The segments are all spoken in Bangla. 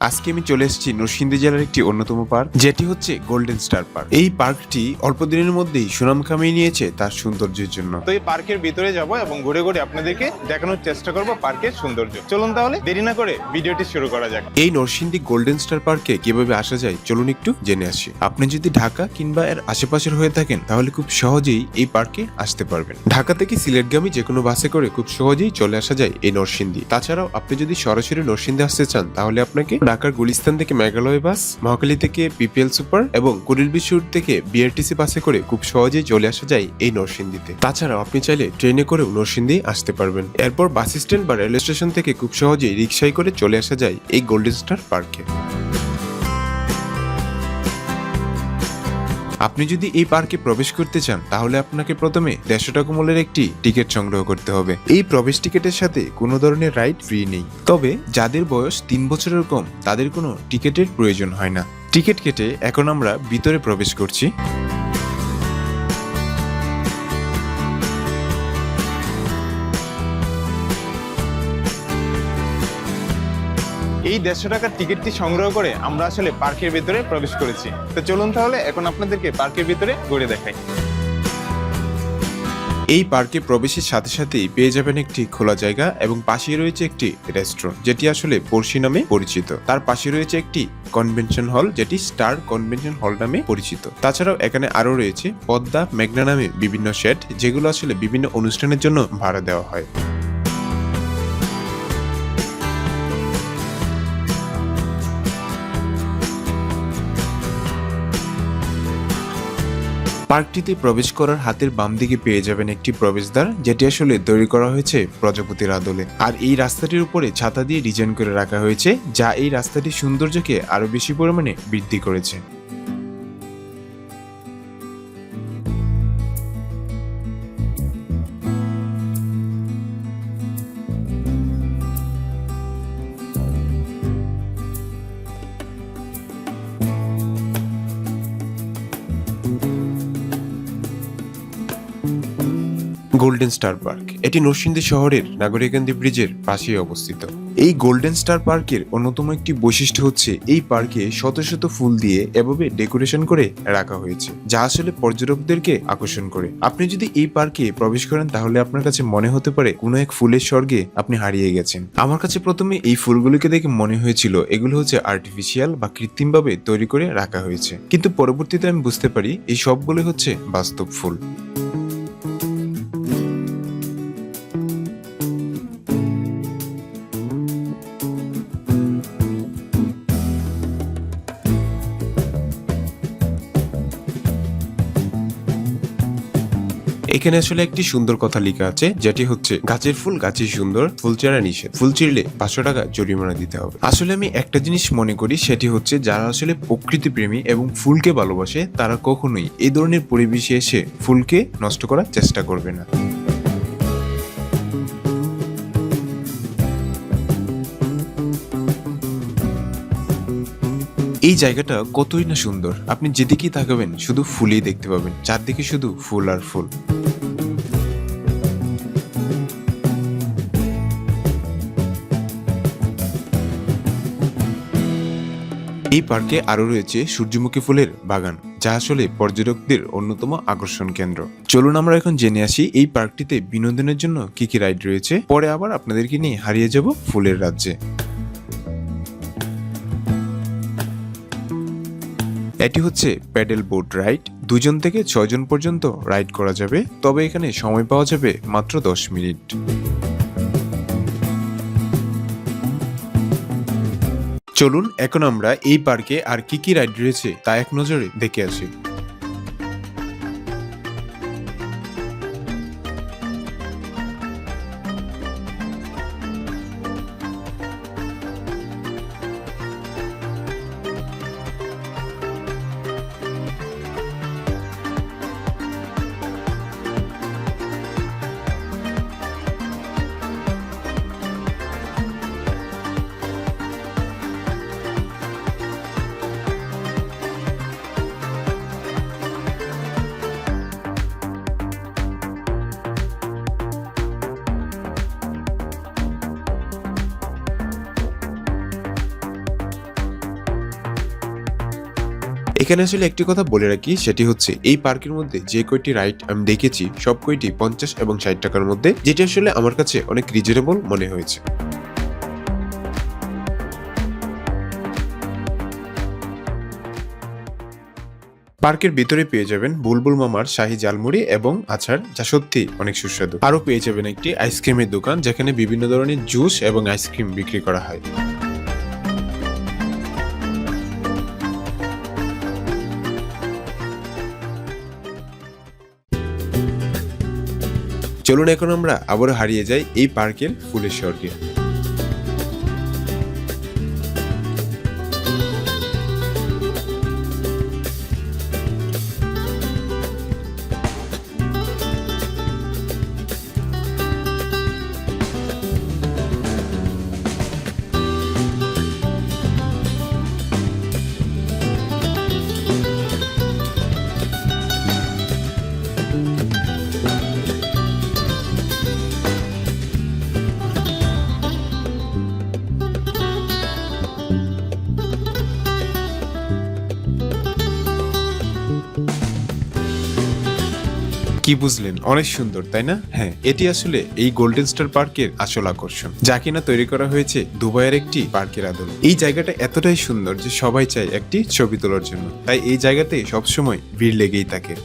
আজকে আমি চলে এসেছি নরসিংদী জেলার একটি অন্যতম পার্ক, যেটি হচ্ছে গোল্ডেন স্টার পার্ক। এই পার্কটি অল্প দিনের মধ্যেই সুনাম কামিয়ে নিয়েছে তার সৌন্দর্যের জন্য। তো এই পার্কের ভিতরে যাব এবং ঘুরে ঘুরে আপনাদেরকে দেখানোর চেষ্টা করব পার্কের সৌন্দর্য। চলুন তাহলে দেরি না করে ভিডিওটি শুরু করা যাক। এই নরসিংদী গোল্ডেন স্টার পার্কে কিভাবে আসা যায় চলুন একটু জেনে আসি। আপনি যদি ঢাকা কিংবা এর আশেপাশের হয়ে থাকেন তাহলে খুব সহজেই এই পার্কে আসতে পারবেন। ঢাকা থেকে সিলেটগামী যে কোনো বাসে করে খুব সহজেই চলে আসা যায় এই নরসিংদী। তাছাড়াও আপনি যদি সরাসরি নরসিংদী আসতে চান তাহলে আপনাকে ঢাকার গুলিস্তান থেকে মেঘালয় বাস, মহাখালী থেকে পিপিএল সুপার এবং কুড়িল বিশুর থেকে বিআরটিসি বাসে করে খুব সহজেই চলে আসা যায় এই নরসিংদীতে। তাছাড়াও আপনি চাইলে ট্রেনে করেও নরসিংদী আসতে পারবেন। এরপর বাস স্ট্যান্ড বা রেল স্টেশন থেকে খুব সহজেই রিকশায় করে চলে আসা যায় এই গোল্ডেন স্টার পার্কে। আপনি যদি এই পার্কে প্রবেশ করতে চান তাহলে আপনাকে প্রথমে 150 টাকা মূল্যের একটি টিকিট সংগ্রহ করতে হবে। এই প্রবেশ টিকিটের সাথে কোনো ধরনের রাইড ফ্রি নেই, তবে যাদের বয়স 3 বছরের কম তাদের কোনো টিকিটের প্রয়োজন হয় না। টিকিট কেটে এখন আমরা ভিতরে প্রবেশ করছি। এই 150 টাকার টিকিটটি সংগ্রহ করে আমরা আসলে পার্কের ভিতরে প্রবেশ করেছি। তো চলুন তাহলে এখন আপনাদেরকে পার্কের ভিতরে ঘুরে দেখাই। এই পার্কে প্রবেশের সাথে সাথেই পেয়ে যাবেন একটি খোলা জায়গা এবং পাশে রয়েছে একটি রেস্টুরেন্ট, যেটি আসলে পড়শি নামে পরিচিত। তার পাশে রয়েছে একটি কনভেনশন হল, যেটি স্টার কনভেনশন হল নামে পরিচিত। তাছাড়াও এখানে আরো রয়েছে পদ্মা, মেঘনা নামে বিভিন্ন শেড, যেগুলো আসলে বিভিন্ন অনুষ্ঠানের জন্য ভাড়া দেওয়া হয়। পার্কটিতে প্রবেশ করার হাতের বাম দিকে পেয়ে যাবেন একটি প্রবেশদ্বার, যেটি আসলে তৈরি করা হয়েছে প্রজাপতির আদলে। আর এই রাস্তাটির উপরে ছাতা দিয়ে ডিজাইন করে রাখা হয়েছে, যা এই রাস্তাটির সৌন্দর্যকে আরো বেশি পরিমাণে বৃদ্ধি করেছে। গোল্ডেন স্টার পার্ক এটি নরসিংদী শহরের নাগরিকান্দি ব্রিজের পাশেই অবস্থিত। এই গোল্ডেন স্টার পার্কের অন্যতম একটি বৈশিষ্ট্য হচ্ছে এই পার্কে শত শত ফুল দিয়ে এভাবে ডেকোরেশন করে রাখা হয়েছে, যা আসলে পর্যটকদেরকে আকর্ষণ করে। আপনি যদি এই পার্কে প্রবেশ করেন তাহলে আপনার কাছে মনে হতে পারে কোনো এক ফুলের স্বর্গে আপনি হারিয়ে গেছেন। আমার কাছে প্রথমে এই ফুলগুলিকে দেখে মনে হয়েছিল এগুলো হচ্ছে আর্টিফিশিয়াল বা কৃত্রিমভাবে তৈরি করে রাখা হয়েছে, কিন্তু পরবর্তীতে আমি বুঝতে পারি এই সবগুলো হচ্ছে বাস্তব ফুল। এখানে আসলে একটি সুন্দর কথা লেখা আছে, যেটি হচ্ছে গাছের ফুল গাছেই সুন্দর, ফুল চেরা নিষেধ, ফুল চিরলে 500 টাকা জরিমানা দিতে হবে। আসলে আমি একটা জিনিস মনে করি, সেটি হচ্ছে যারা আসলে প্রকৃতি প্রেমী এবং ফুলকে ভালোবাসে তারা কখনোই এই ধরনের পরিবেশে এসে ফুলকে নষ্ট করার চেষ্টা করবে না। এই জায়গাটা কতই না সুন্দর, আপনি যেদিকেই তাকাবেন শুধু ফুলই দেখতে পাবেন, চারদিকে শুধু ফুল আর ফুল। এই পার্কে আরো রয়েছে সূর্যমুখী ফুলের বাগান, যা আসলে পর্যটকদের অন্যতম আকর্ষণ কেন্দ্র। চলুন আমরা এখন জেনে আসি এই পার্কটিতে বিনোদনের জন্য কি কি রাইড রয়েছে, পরে আবার আপনাদেরকে নিয়ে হারিয়ে যাব ফুলের রাজ্যে। এটি হচ্ছে প্যাডেল বোট রাইড, 2 জন থেকে 6 জন পর্যন্ত রাইড করা যাবে, তবে এখানে সময় পাওয়া যাবে মাত্র 10 মিনিট। চলুন এখন আমরা এই পার্কে আর কি কি রাইড রয়েছে তা এক নজরে দেখে আসি। এখানে আসলে একটি কথা বলে রাখি, সেটি হচ্ছে এই পার্কের মধ্যে যে কয়টি রাইড আমি দেখেছি সব কয়টি 50 এবং 60 টাকার মধ্যে, যেটা আসলে আমার কাছে অনেক রিজনেবল মনে হয়েছে। পার্কের ভিতরে পেয়ে যাবেন বুলবুল মামার শাহী ঝালমুড়ি এবং আচার, যা সত্যি অনেক সুস্বাদু। আরো পেয়ে যাবেন একটি আইসক্রিমের দোকান, যেখানে বিভিন্ন ধরনের জুস এবং আইসক্রিম বিক্রি করা হয়। চলুন এখন আমরা আবারও হারিয়ে যাই এই পার্কের ফুলের স্বর্গে। কি বুঝলেন? অনেক সুন্দর, তাই না? হ্যাঁ, এটি আসলে এই গোল্ডেন স্টার পার্কের আসল আকর্ষণ, যা কিনা তৈরি করা হয়েছে দুবাইয়ের একটি পার্কের আদলে। এই জায়গাটা এতটাই সুন্দর যে সবাই চায় একটি ছবি তোলার জন্য, তাই এই জায়গাতে সবসময় ভিড় লেগেই থাকে।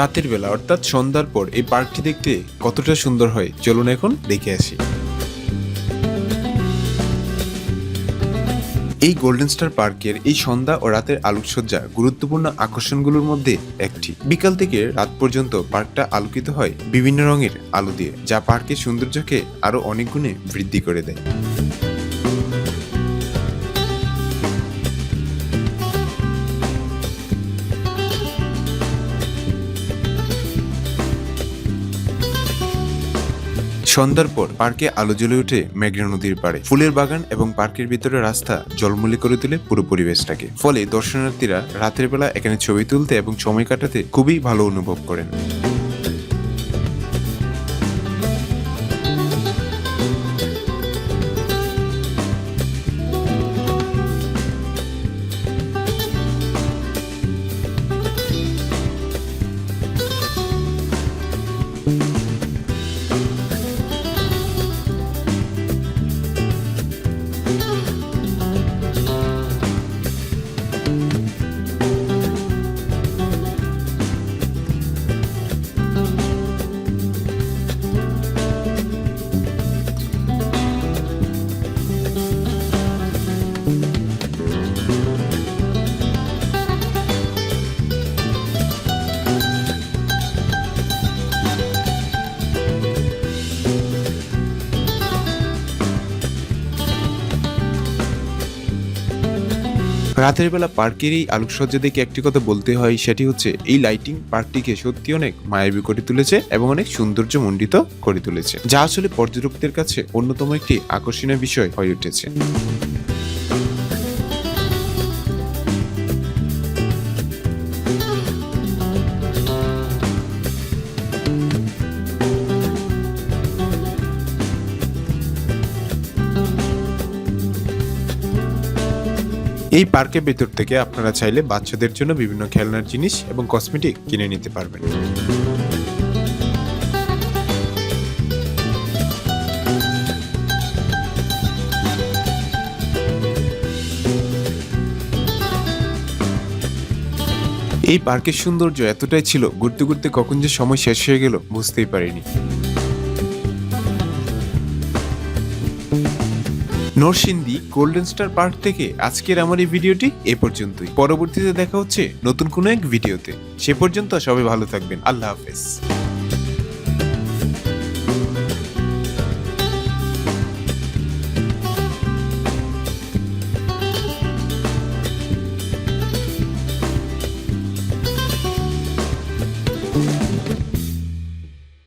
রাতের বেলা অর্থাৎ সন্ধ্যার পর এই পার্কটি দেখতে কতটা সুন্দর হয়, চলুন এখন দেখে আসি। এই গোল্ডেন স্টার পার্কের এই সন্ধ্যা ও রাতের আলোকসজ্জা গুরুত্বপূর্ণ আকর্ষণগুলোর মধ্যে একটি। বিকাল থেকে রাত পর্যন্ত পার্কটা আলোকিত হয় বিভিন্ন রঙের আলো দিয়ে, যা পার্কের সৌন্দর্যকে আরো অনেক গুণে বৃদ্ধি করে দেয়। সন্ধ্যার পর পার্কে আলো জ্বলে ওঠে মেঘনা নদীর পাড়ে। ফুলের বাগান এবং পার্কের ভিতরে রাস্তা জলমলি করে তোলে পুরো পরিবেশটাকে। ফলে দর্শনার্থীরা রাতের বেলা এখানে ছবি তুলতে এবং সময় কাটাতে খুবই ভালো অনুভব করেন। রাতের বেলা পার্কের এই আলোকসজ্জা দেখে একটি কথা বলতে হয়, সেটি হচ্ছে এই লাইটিং পার্কটিকে সত্যি অনেক মায়াবী করে তুলেছে এবং অনেক সৌন্দর্য মণ্ডিত করে তুলেছে, যা আসলে পর্যটকদের কাছে অন্যতম একটি আকর্ষণীয় বিষয় হয়ে উঠেছে। এই পার্কের ভেতর থেকে আপনারা চাইলে বাচ্চাদের জন্য বিভিন্ন খেলনার জিনিস এবং কসমেটিক কিনে নিতে পারবেন। এই পার্কের সৌন্দর্য এতটাই ছিল, ঘুরতে ঘুরতে কখন যে সময় শেষ হয়ে গেল বুঝতেই পারিনি। নরসিংদী গোল্ডেন স্টার পার্ক থেকে আজকের আমার এই ভিডিওটি এ পর্যন্তই। পরবর্তীতে দেখা হচ্ছে নতুন কোনো এক ভিডিওতে। সে পর্যন্ত সবাই ভালো থাকবেন। আল্লাহ হাফেজ।